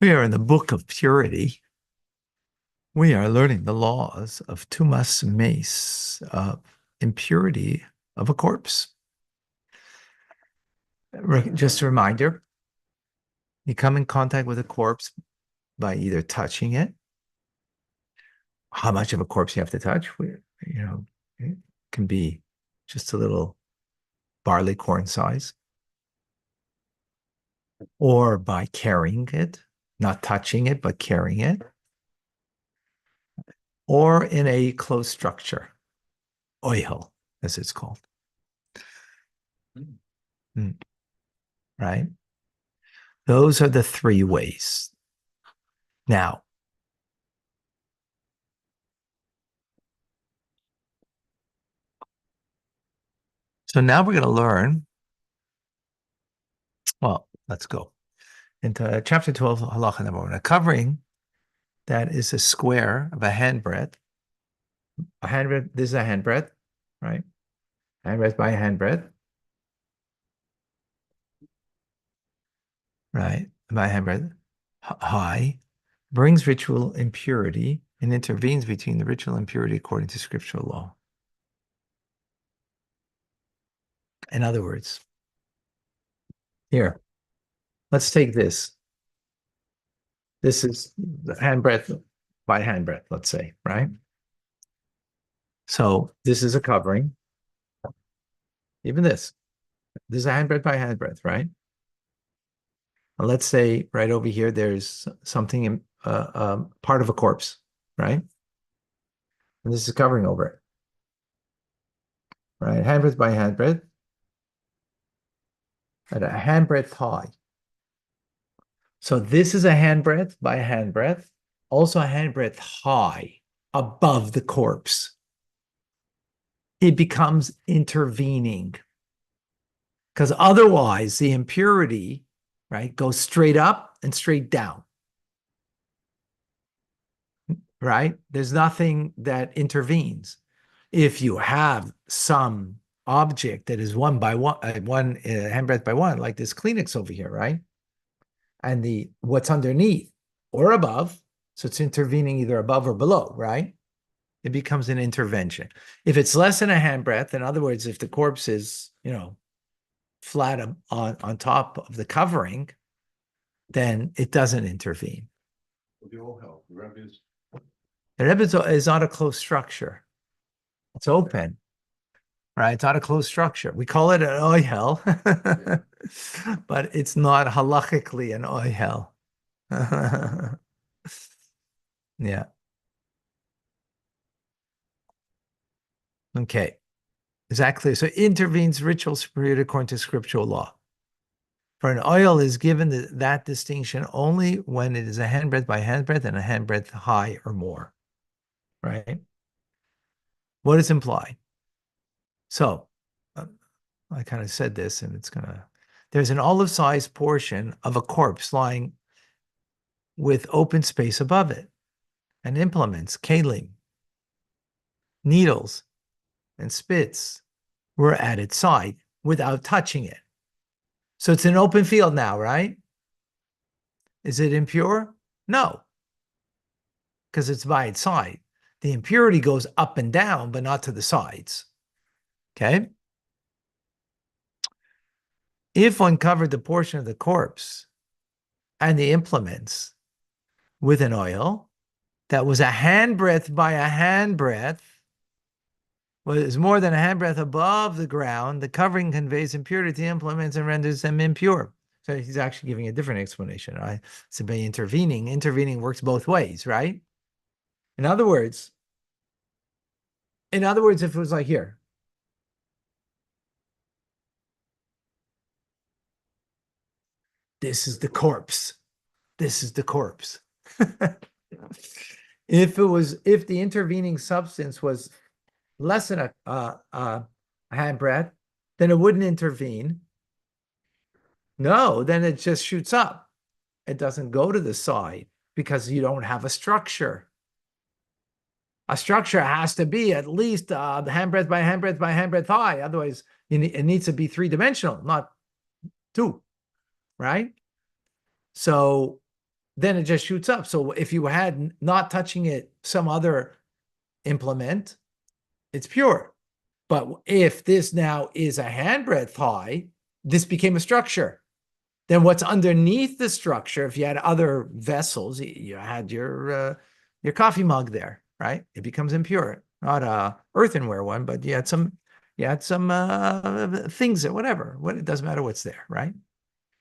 We are in the book of purity. We are learning the laws of tumas mace, of impurity of a corpse. Just a reminder, you come in contact with a corpse by either touching it. How much of a corpse you have to touch? It can be just a little barley corn size. Or by carrying it, not touching it, but carrying it. Or in a closed structure, oihel, as it's called. Right? Those are the three ways. Now, so now we're going to learn. Well, let's go into chapter 12, halacha number 1. A covering that is a square of a handbreadth. A handbreadth, this is a handbreadth, right? Handbreadth by handbreadth. Right? By handbreadth. High. Brings ritual impurity and intervenes between the ritual impurity according to scriptural law. In other words, here, let's take this. This is the handbreadth by handbreadth, let's say, right? So this is a covering. Even this is a handbreadth by handbreadth, right? And let's say right over here, there's something in part of a corpse, right? And this is covering over it, right? Handbreadth by handbreadth at a handbreadth high. So this is a handbreadth by handbreadth, also a handbreadth high above the corpse. It becomes intervening because otherwise the impurity, right, goes straight up and straight down, right? There's nothing that intervenes. If you have some object that is one by one handbreadth by one, like this Kleenex over here, right? And what's underneath or above, so it's intervening either above or below, right? It becomes an intervention. If it's less than a handbreadth, in other words, if the corpse is, flat on top of the covering, then it doesn't intervene. The Rebbe is not a closed structure. It's open, right? It's not a closed structure. We call it an oihel, but it's not halachically an oihel. Yeah. Okay. Exactly. So intervenes ritual superiority according to scriptural law. For an oil is given that distinction only when it is a handbreadth by handbreadth and a handbreadth high or more. Right? What is implied? So I kind of said this, and there's an olive-sized portion of a corpse lying with open space above it, and implements, kalim, needles, and spits were at its side without touching it. So it's an open field now, right? Is it impure? No, because it's by its side. The impurity goes up and down, but not to the sides. Okay? If one covered the portion of the corpse and the implements with an oil that was a handbreadth by a handbreadth, was more than a handbreadth above the ground, the covering conveys impurity to the implements and renders them impure. So he's actually giving a different explanation. Right? It's about intervening. Intervening works both ways, right? In other words, if it was like here, this is the corpse. This is the corpse. If the intervening substance was less than a handbreadth, then it wouldn't intervene. No, then it just shoots up. It doesn't go to the side because you don't have a structure. A structure has to be at least the handbreadth by handbreadth by handbreadth high. Otherwise, it needs to be three-dimensional, not two, right? So then it just shoots up. So if you had not touching it, some other implement, it's pure. But if this now is a handbreadth high, this became a structure. Then what's underneath the structure, if you had other vessels, you had your coffee mug there, right? It becomes impure. Not a earthenware one, but you had some things or whatever. What it doesn't matter what's there, right?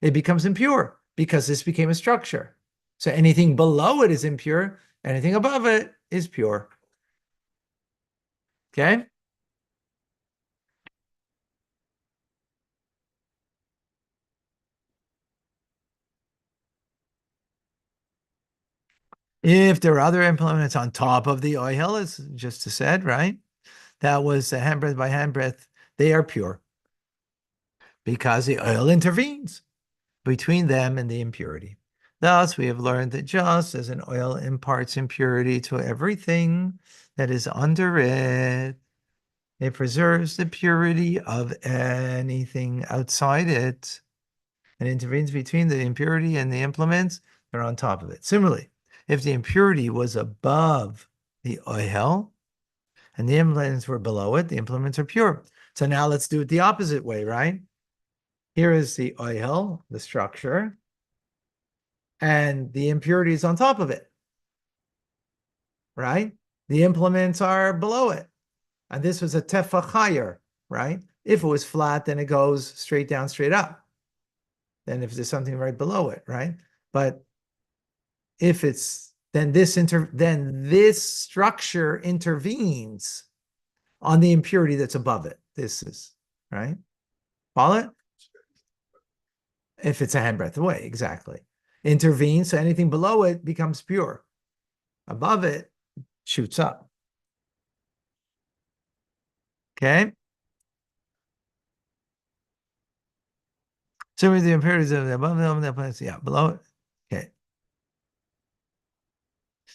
It becomes impure because this became a structure. So anything below it is impure, anything above it is pure. Okay? If there are other implements on top of the oil, as just said, right? That was a handbreadth by handbreadth. They are pure because the oil intervenes between them and the impurity. Thus, we have learned that just as an oil imparts impurity to everything that is under it, it preserves the purity of anything outside it and intervenes between the impurity and the implements that are on top of it. Similarly, if the impurity was above the oil and the implements were below it, the implements are pure. So now let's do it the opposite way, right? Here is the oil, the structure, and the impurities on top of it, right? The implements are below it. And this was a tefach higher, right? If it was flat, then it goes straight down, straight up. Then if there's something right below it, right? But if it's then this structure intervenes on the impurity that's above it. This is right. Follow it? If it's a handbreadth away, exactly. Intervenes, so anything below it becomes pure. Above it shoots up. Okay. So with the impurities of the above the yeah, below it. Okay.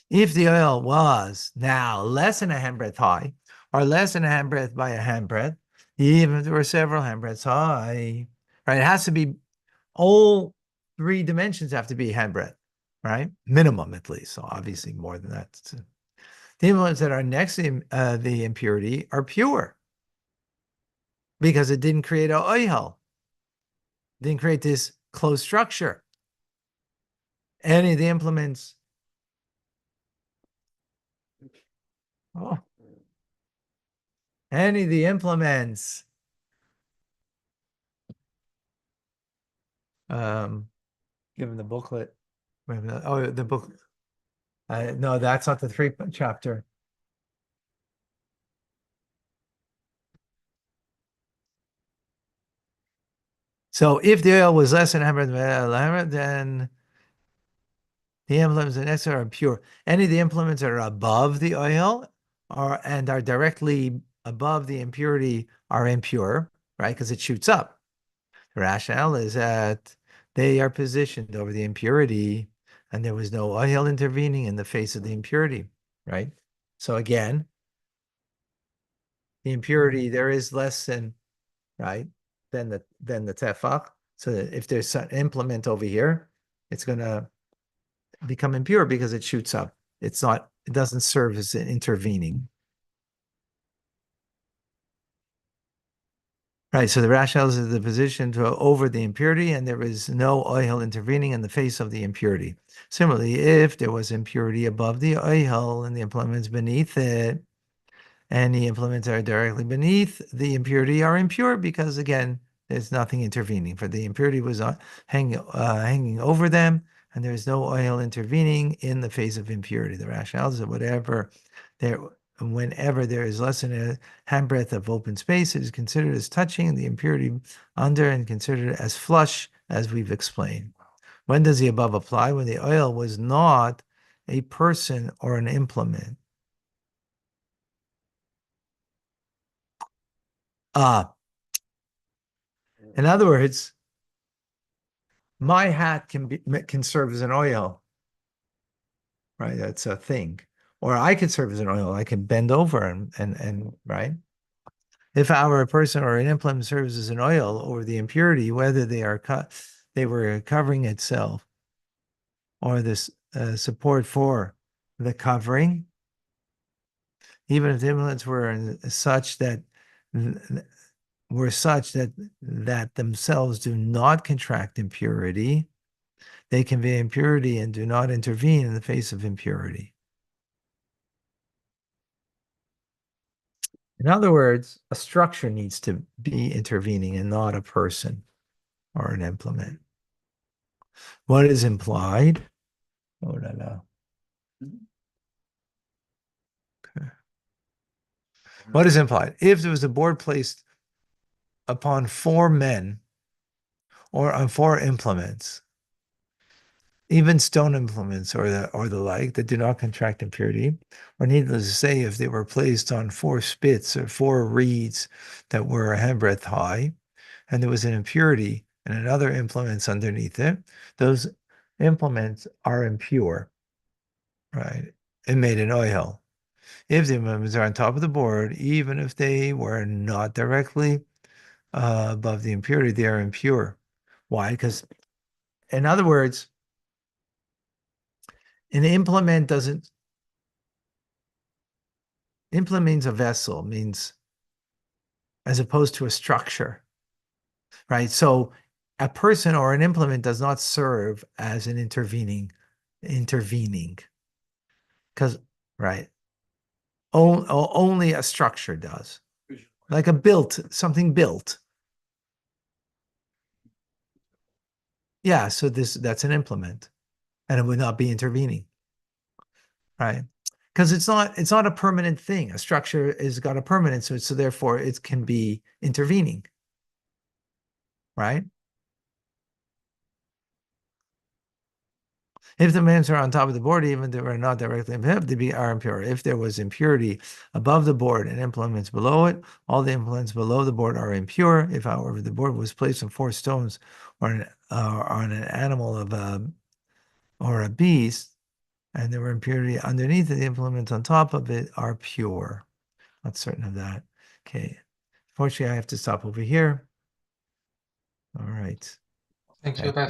If the oil was now less than a handbreadth high, or less than a handbreadth by a handbreadth, even if there were several handbreadths high, right? It has to be all three dimensions have to be handbreadth, right? Minimum at least. So obviously more than that. The implements that are next to the impurity are pure because it didn't create an oil, didn't create this closed structure. Any of the implements, oh, any of the implements, um, given the booklet, oh, the book, no, that's not the three chapter. So if the oil was less than 100, then the implements the next are pure. Any of the implements that are above the oil are directly above the impurity are impure, right? Because it shoots up. The rationale is that they are positioned over the impurity, and there was no oil intervening in the face of the impurity, right? So again, the impurity there is less than right than the tefach. So that if there's an implement over here, it's going to become impure because it shoots up. It doesn't serve as an intervening. Right. So the rationale is the position to over the impurity, and there is no oil intervening in the face of the impurity. Similarly, if there was impurity above the oil and the implements beneath it, and the implements are directly beneath the impurity are impure because again, there's nothing intervening. For the impurity was hanging over them, and there's no oil intervening in the face of impurity. The rationale is that whenever there is less than a handbreadth of open space, it is considered as touching the impurity under and considered as flush, as we've explained. When does the above apply? When the oil was not a person or an implement. In other words, my hat can serve as an oil, right? That's a thing. Or I could serve as an oil. I can bend over and right. If our person or an implement serves as an oil over the impurity, whether they were covering itself or this support for the covering, even if the implements were such that themselves do not contract impurity, they convey impurity and do not intervene in the face of impurity. In other words, a structure needs to be intervening and not a person or an implement. What is implied? Oh, no. Okay. What is implied? If there was a board placed upon 4 men or on 4 implements, even stone implements or the like that do not contract impurity, or needless to say, if they were placed on 4 spits or 4 reeds that were a handbreadth high, and there was an impurity and another implements underneath it, those implements are impure, right? And made an oil. If the implements are on top of the board, even if they were not directly above the impurity, they are impure. Why? Because, in other words, an implement doesn't, implement means a vessel, means as opposed to a structure, right? So a person or an implement does not serve as an intervening, because, right, only a structure does, like something built. Yeah, so that's an implement, and it would not be intervening, right? Because it's not a permanent thing. A structure is got a permanence, so therefore it can be intervening, right? If the implements are on top of the board, even if they were not directly impure, are impure. If there was impurity above the board and implements below it, all the implements below the board are impure. If, however, the board was placed on 4 stones or on an animal or a beast, and there were impurity underneath it, the implements on top of it are pure. Not certain of that. Okay. Fortunately, I have to stop over here. All right. Thank you. Bye.